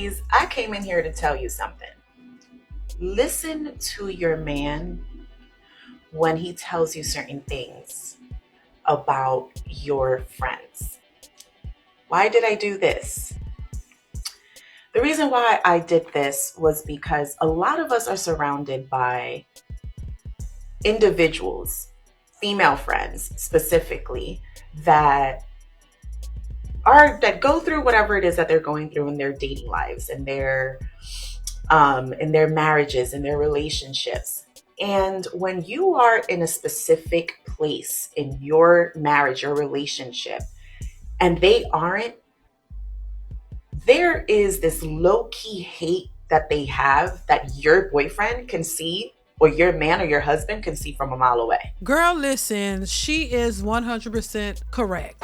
ladies, I came in here to tell you something. Listen to your man when he tells you certain things about your friends. Why did I do this? The reason why I did this was because a lot of us are surrounded by individuals, female friends specifically, that go through whatever it is that they're going through in their dating lives and in their marriages and their relationships. And when you are in a specific place in your marriage or relationship and they aren't, there is this low-key hate that they have that your boyfriend can see, or your man or your husband can see from a mile away. Girl, listen, she is 100% correct.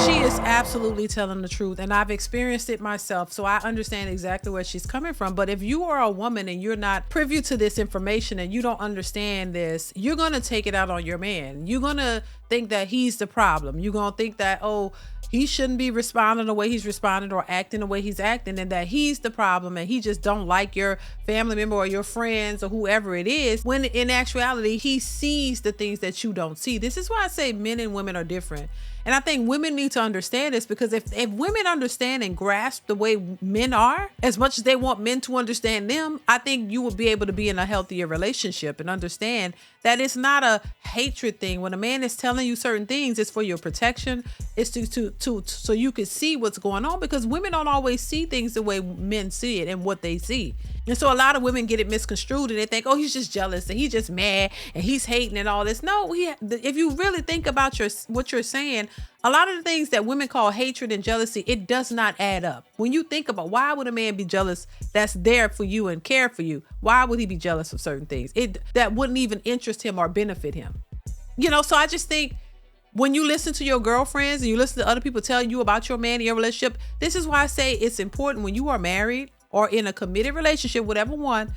She is absolutely telling the truth, and I've experienced it myself, so I understand exactly where she's coming from. But if you are a woman and you're not privy to this information and you don't understand this, you're going to take it out on your man. You're going to think that he's the problem. You're going to think that, oh, he shouldn't be responding the way he's responding or acting the way he's acting, and that he's the problem and he just don't like your family member or your friends or whoever it is, when in actuality he sees the things that you don't see. This is why I say men and women are different. And I think women need to understand this, because if women understand and grasp the way men are, as much as they want men to understand them, I think you will be able to be in a healthier relationship and understand that it's not a hatred thing. When a man is telling you certain things, it's for your protection. It's to so you can see what's going on, because women don't always see things the way men see it and what they see. And so a lot of women get it misconstrued and they think, oh, he's just jealous and he's just mad and he's hating and all this. No, if you really think about what you're saying, a lot of the things that women call hatred and jealousy, it does not add up. When you think about why would a man be jealous that's there for you and care for you, why would he be jealous of certain things? That wouldn't even interest him or benefit him. So I just think when you listen to your girlfriends and you listen to other people tell you about your man and your relationship, this is why I say it's important when you are married or in a committed relationship, whatever one,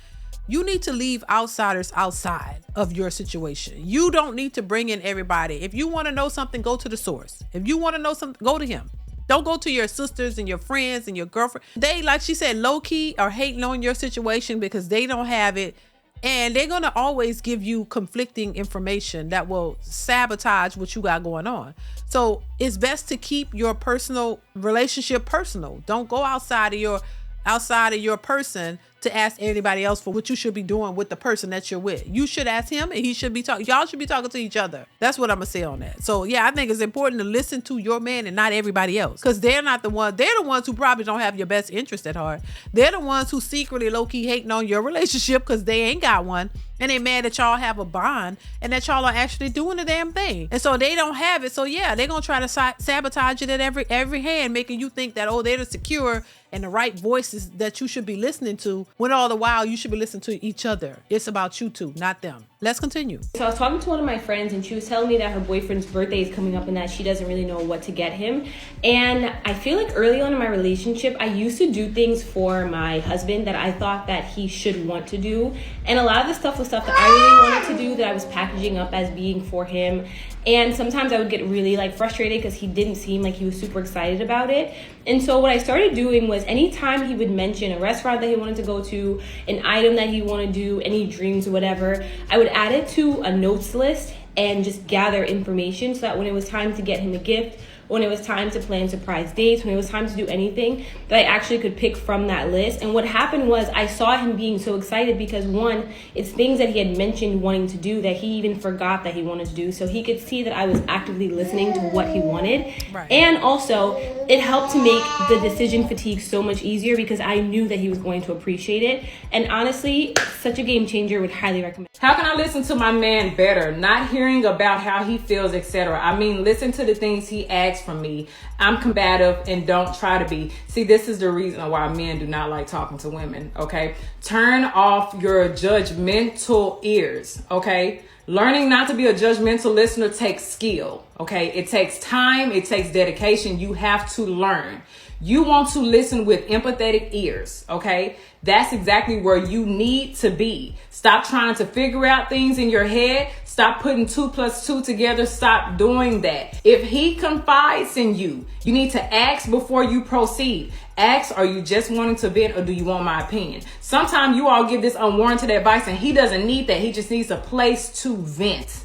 you need to leave outsiders outside of your situation. You don't need to bring in everybody. If you want to know something, go to the source. If you want to know something, go to him. Don't go to your sisters and your friends and your girlfriend. They, like she said, low-key are hating on your situation because they don't have it. And they're going to always give you conflicting information that will sabotage what you got going on. So it's best to keep your personal relationship personal. Don't go outside of your person to ask anybody else for what you should be doing with the person that you're with. You should ask him and he should be talking. Y'all should be talking to each other. That's what I'm gonna say on that. So yeah, I think it's important to listen to your man and not everybody else, because they're not the ones. They're the ones who probably don't have your best interest at heart. They're the ones who secretly low-key hating on your relationship because they ain't got one. And they mad that y'all have a bond and that y'all are actually doing the damn thing. And so they don't have it. So yeah, they're going to try to sabotage it at every hand, making you think that, oh, they're the secure and the right voices that you should be listening to, when all the while you should be listening to each other. It's about you two, not them. Let's continue. So I was talking to one of my friends and she was telling me that her boyfriend's birthday is coming up and that she doesn't really know what to get him. And I feel like early on in my relationship, I used to do things for my husband that I thought that he should want to do. And a lot of the stuff was stuff that I really wanted to do, that I was packaging up as being for him. And sometimes I would get really frustrated because he didn't seem like he was super excited about it. And so what I started doing was, anytime he would mention a restaurant that he wanted to go to, an item that he wanted to do, any dreams or whatever, I would add it to a notes list and just gather information so that when it was time to get him a gift, when it was time to plan surprise dates, when it was time to do anything, that I actually could pick from that list. And what happened was, I saw him being so excited because, one, it's things that he had mentioned wanting to do that he even forgot that he wanted to do. So he could see that I was actively listening to what he wanted. Right. And also, it helped to make the decision fatigue so much easier because I knew that he was going to appreciate it. And honestly, such a game changer. Would highly recommend. How can I listen to my man better? Not hearing about how he feels, etc. I mean, listen to the things he asks from me. I'm combative and don't try to be. See, this is the reason why men do not like talking to women, okay? Turn off your judgmental ears, okay? Learning not to be a judgmental listener takes skill, okay? It takes time, it takes dedication. You have to learn. You want to listen with empathetic ears, okay? That's exactly where you need to be. Stop trying to figure out things in your head. Stop putting 2 + 2 together. Stop doing that. If he confides in you, you need to ask before you proceed. Ask, are you just wanting to vent, or do you want my opinion? Sometimes you all give this unwarranted advice and he doesn't need that. He just needs a place to vent.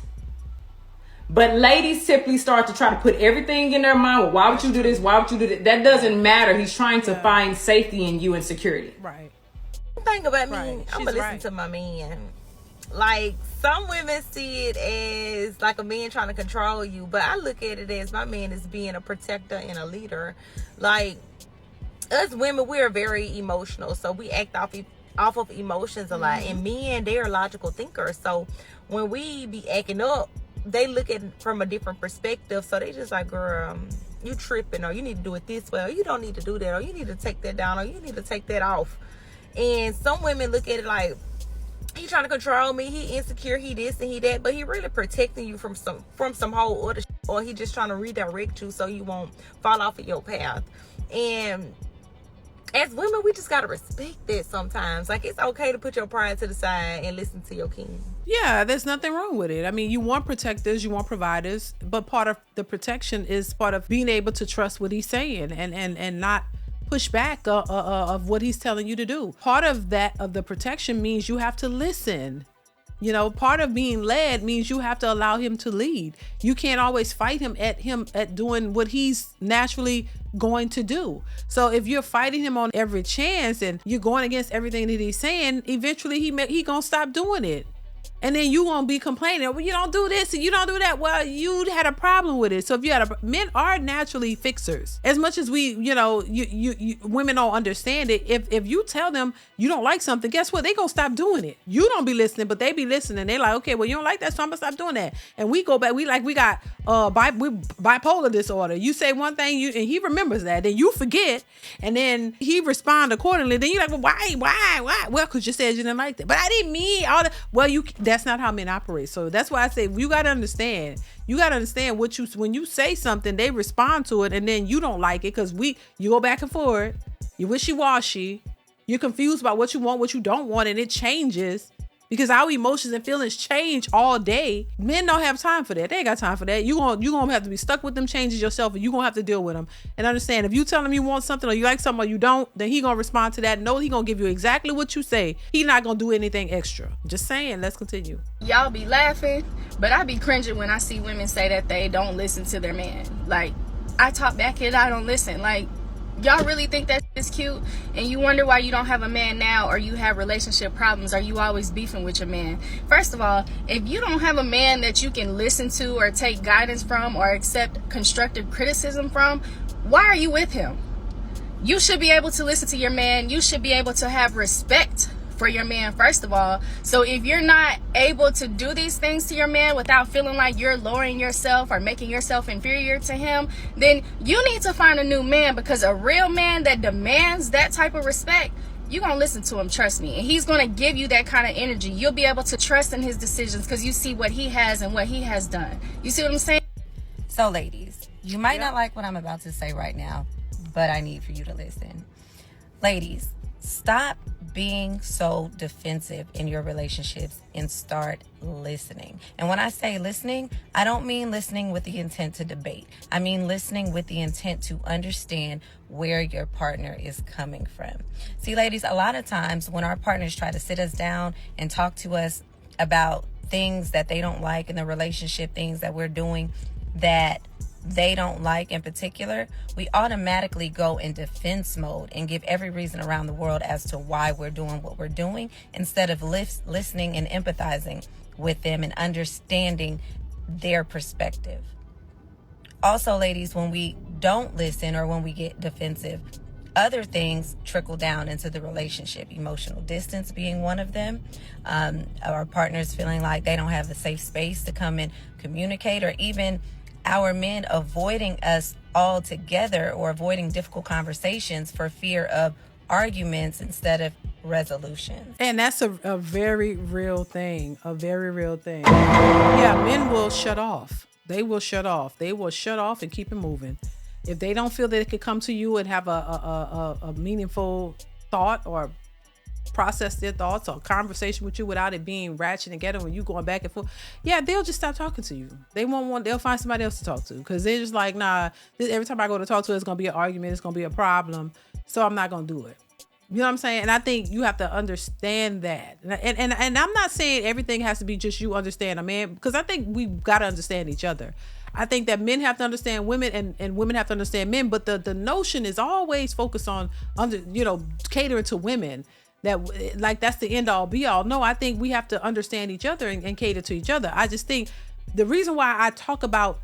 But ladies simply start to try to put everything in their mind. Well, why would you do this? Why would you do that? That doesn't matter. He's trying to find safety in you and security. Right. Think about me. Right. I'm gonna listen to my man. Like, some women see it as like a man trying to control you, but I look at it as my man is being a protector and a leader. Like, us women, we're very emotional, so we act off of emotions a lot. And men, they're logical thinkers, so when we be acting up, they look at it from a different perspective. So they just like, girl, you tripping, or you need to do it this way, or you don't need to do that, or you need to take that down, or you need to take that off. And some women look at it like, he trying to control me, he insecure, he this and he that, but he really protecting you from some whole other shit, or he just trying to redirect you so you won't fall off of your path. And as women, we just gotta respect that sometimes. Like, it's okay to put your pride to the side and listen to your king. Yeah, there's nothing wrong with it. I mean, you want protectors, you want providers, but part of the protection is part of being able to trust what he's saying and not push back of what he's telling you to do. Part of the protection means you have to listen. You know, part of being led means you have to allow him to lead. You can't always fight him at doing what he's naturally going to do. So if you're fighting him on every chance and you're going against everything that he's saying, eventually he gonna stop doing it. And then you won't be complaining, well, you don't do this and you don't do that. Well, you had a problem with it. So if you had men are naturally fixers. As much as we, you women don't understand it. If you tell them you don't like something, guess what? They gonna stop doing it. You don't be listening, but they be listening. They like, okay, well, you don't like that, so I'm gonna stop doing that. And we go back. We got bipolar disorder. You say one thing, and he remembers that. Then you forget, and then he respond accordingly. Then you're like, well, why? Well, because you said you didn't like that, but I didn't mean all that. Well, that's not how men operate. So that's why I say you got to understand. You got to understand when you say something, they respond to it, and then you don't like it because you go back and forth. You're wishy-washy. You're confused about what you want, what you don't want, and it changes because our emotions and feelings change all day. Men don't have time for that. They ain't got time for that. You're gonna have to be stuck with them changes yourself, and you're gonna have to deal with them. And understand, if you tell him you want something or you like something or you don't, then he gonna respond to that. No, he gonna give you exactly what you say. He not gonna do anything extra. Just saying. Let's continue. Y'all be laughing, but I be cringing when I see women say that they don't listen to their man. Like, I talk back and I don't listen. Like, y'all really think that is cute? And you wonder why you don't have a man now, or you have relationship problems, or you always beefing with your man. First of all, if you don't have a man that you can listen to or take guidance from or accept constructive criticism from, why are you with him? You should be able to listen to your man. You should be able to have respect for your man, first of all. So if you're not able to do these things to your man without feeling like you're lowering yourself or making yourself inferior to him, then you need to find a new man, because a real man that demands that type of respect, you're gonna listen to him, trust me, and he's gonna give you that kind of energy. You'll be able to trust in his decisions because you see what he has and what he has done. You see what I'm saying? So ladies, you might not like what I'm about to say right now, but I need for you to listen. Ladies, stop being so defensive in your relationships and start listening. And when I say listening, I don't mean listening with the intent to debate. I mean listening with the intent to understand where your partner is coming from. See, ladies, a lot of times when our partners try to sit us down and talk to us about things that they don't like in the relationship, things that we're doing that they don't like in particular, we automatically go in defense mode and give every reason around the world as to why we're doing what we're doing, instead of listening and empathizing with them and understanding their perspective. Also, ladies, when we don't listen or when we get defensive, other things trickle down into the relationship. Emotional distance being one of them. Our partners feeling like they don't have a safe space to come and communicate, or even our men avoiding us altogether or avoiding difficult conversations for fear of arguments instead of resolutions. And that's a very real thing. A very real thing. Yeah, men will shut off. They will shut off. They will shut off and keep it moving. If they don't feel that it could come to you and have a meaningful thought or process their thoughts or conversation with you without it being ratchet and ghetto when you going back and forth, yeah, they'll just stop talking to you. They'll find somebody else to talk to, because they're just like, nah, every time I go to talk to her, it's gonna be an argument, it's gonna be a problem, so I'm not gonna do it. You know what I'm saying? And I think you have to understand that. And I'm not saying everything has to be just you understand a man, because I think we've got to understand each other. I think that men have to understand women, and women have to understand men. But the notion is always focused on catering to women. That like that's the end all be all. No, I think we have to understand each other and cater to each other. I just think the reason why I talk about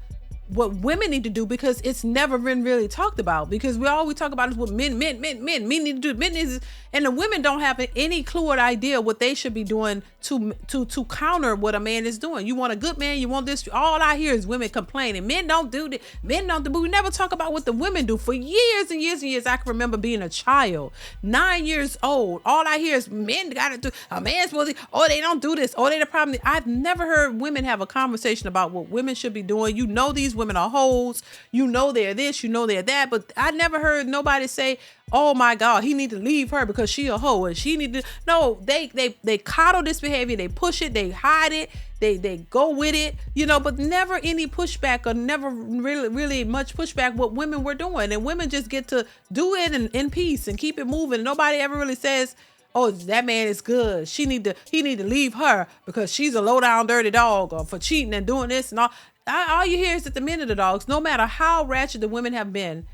what women need to do, because it's never been really talked about, because all we talk about is what men need to do. And the women don't have any clue or idea what they should be doing to counter what a man is doing. You want a good man, you want this. All I hear is women complaining. Men don't do that. But we never talk about what the women do. For years and years and years, I can remember being a child, 9 years old. All I hear is men gotta do. A man's supposed to, they don't do this. They the problem. I've never heard women have a conversation about what women should be doing. These women are hoes. They're this. They're that. But I never heard nobody say, oh my God, he need to leave her because she a hoe and she need to. No, they coddle this behavior. They push it. They hide it. They go with it, but never any pushback, or never really much pushback what women were doing. And women just get to do it in peace and keep it moving. Nobody ever really says, oh, that man is good. He need to leave her because she's a low down dirty dog, or for cheating and doing this and all. All you hear is that the men are the dogs. No matter how ratchet the women have been,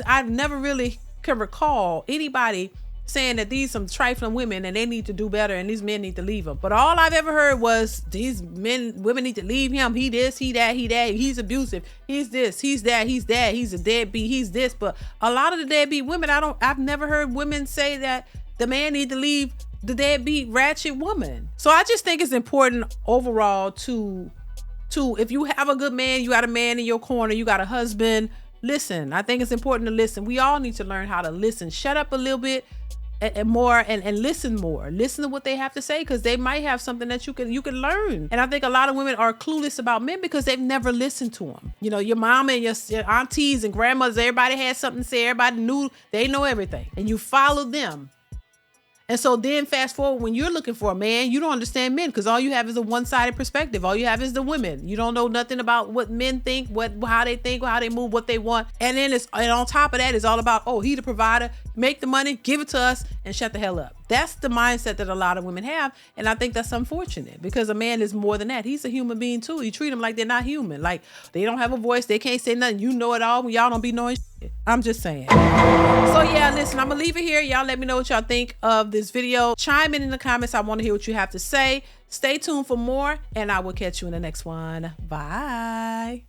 I've never really can recall anybody saying that these some trifling women and they need to do better and these men need to leave them. But all I've ever heard was women need to leave him. He this, he that, he's abusive. He's this, he's that, he's a deadbeat, he's this. But a lot of the deadbeat women, I've never heard women say that the man need to leave the deadbeat ratchet woman. So I just think it's important overall to if you have a good man, you got a man in your corner, you got a husband, listen. I think it's important to listen. We all need to learn how to listen. Shut up a little bit and more and listen more. Listen to what they have to say, because they might have something that you can learn. And I think a lot of women are clueless about men because they've never listened to them. Your mama and your aunties and grandmothers, everybody had something to say. Everybody knew, they know everything. And you follow them. And so then fast forward, when you're looking for a man, you don't understand men, because all you have is a one-sided perspective. All you have is the women. You don't know nothing about what men think, how they think, how they move, what they want. And then on top of that, it's all about, he the provider, make the money, give it to us, and shut the hell up. That's the mindset that a lot of women have. And I think that's unfortunate, because a man is more than that. He's a human being too. You treat them like they're not human. Like they don't have a voice. They can't say nothing. You know it all. Y'all don't be knowing shit. I'm just saying. So yeah, listen, I'm gonna leave it here. Y'all let me know what y'all think of this video. Chime in the comments. I want to hear what you have to say. Stay tuned for more, and I will catch you in the next one. Bye.